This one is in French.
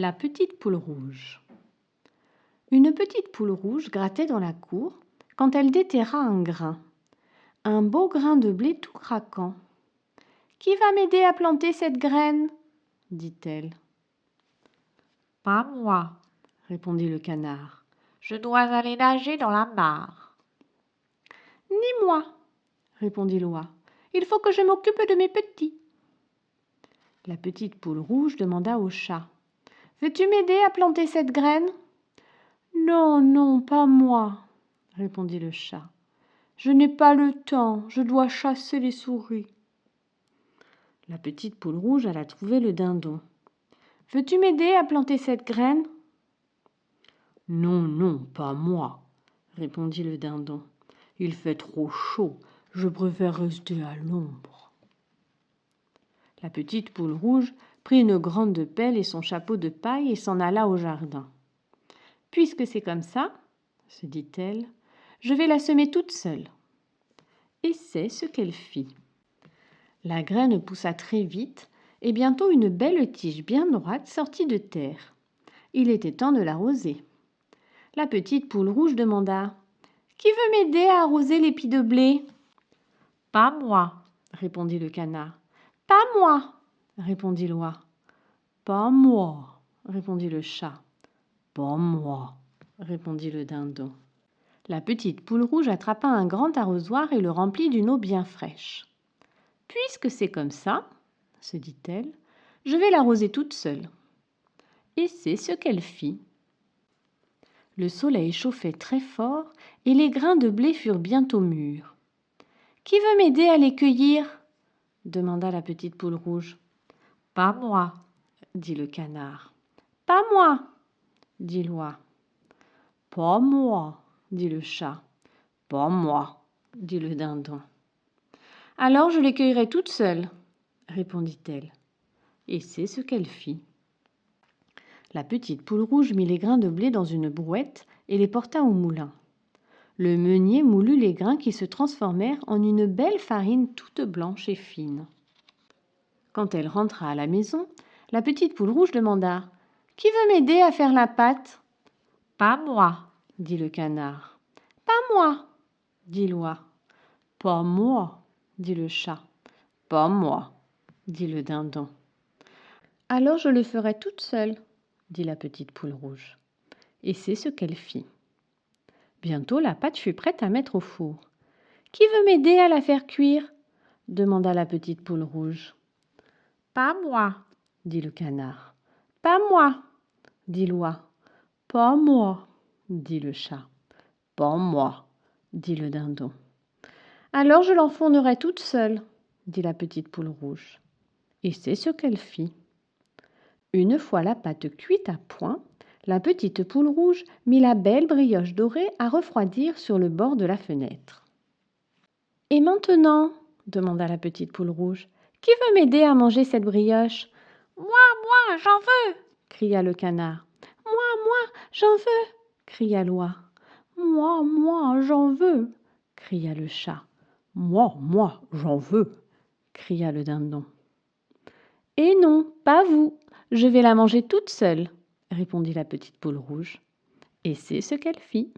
La petite poule rouge. Une petite poule rouge grattait dans la cour quand elle déterra un beau grain de blé tout craquant. « Qui va m'aider à planter cette graine ?» dit-elle. « Pas moi, » répondit le canard. « Je dois aller nager dans la mare. »« Ni moi, » répondit l'oie. « Il faut que je m'occupe de mes petits. » La petite poule rouge demanda au chat. « Veux-tu m'aider à planter cette graine ?»« Non, non, pas moi, » répondit le chat. « Je n'ai pas le temps, je dois chasser les souris. » La petite poule rouge alla trouver le dindon. « Veux-tu m'aider à planter cette graine ?»« Non, non, pas moi, » répondit le dindon. « Il fait trop chaud, je préfère rester à l'ombre. » La petite poule rouge prit une grande pelle et son chapeau de paille et s'en alla au jardin. « Puisque c'est comme ça, se dit-elle, je vais la semer toute seule. » Et c'est ce qu'elle fit. La graine poussa très vite et bientôt une belle tige bien droite sortit de terre. Il était temps de l'arroser. La petite poule rouge demanda « Qui veut m'aider à arroser l'épi de blé ?»« Pas moi, » répondit le canard. « Pas moi, » répondit l'oie. « Pas moi, » répondit le chat. « Pas moi, » répondit le dindon. La petite poule rouge attrapa un grand arrosoir et le remplit d'une eau bien fraîche. « Puisque c'est comme ça, se dit-elle, je vais l'arroser toute seule. » Et c'est ce qu'elle fit. Le soleil chauffait très fort et les grains de blé furent bientôt mûrs. « Qui veut m'aider à les cueillir ?» demanda la petite poule rouge. « Pas moi, » dit le canard. « Pas moi, » dit l'oie. « Pas moi, » dit le chat. « Pas moi, » dit le dindon. « Alors je les cueillerai toute seule, » répondit-elle. Et c'est ce qu'elle fit. La petite poule rouge mit les grains de blé dans une brouette et les porta au moulin. Le meunier moulut les grains qui se transformèrent en une belle farine toute blanche et fine. Quand elle rentra à la maison, la petite poule rouge demanda « Qui veut m'aider à faire la pâte ?»« pas moi, » dit le canard. « Pas moi, » dit l'oie. « Pas moi, » dit le chat. « Pas moi, » dit le dindon. « Alors je le ferai toute seule, » dit la petite poule rouge. Et c'est ce qu'elle fit. Bientôt la pâte fut prête à mettre au four. « Qui veut m'aider à la faire cuire ?» demanda la petite poule rouge. « pas moi, » dit le canard. « Pas moi, » dit l'oie. « Pas moi, » dit le chat. « Pas moi, » dit le dindon. « Alors je l'enfournerai toute seule, » dit la petite poule rouge. Et c'est ce qu'elle fit. Une fois la pâte cuite à point, la petite poule rouge mit la belle brioche dorée à refroidir sur le bord de la fenêtre. « Et maintenant, » demanda la petite poule rouge, « qui veut m'aider à manger cette brioche ?»« Moi, j'en veux !» cria le canard. « Moi, j'en veux !» cria l'oie. « Moi, j'en veux !» cria le chat. « Moi, j'en veux !» cria le dindon. « Et non, pas vous, je vais la manger toute seule, » répondit la petite poule rouge. Et c'est ce qu'elle fit.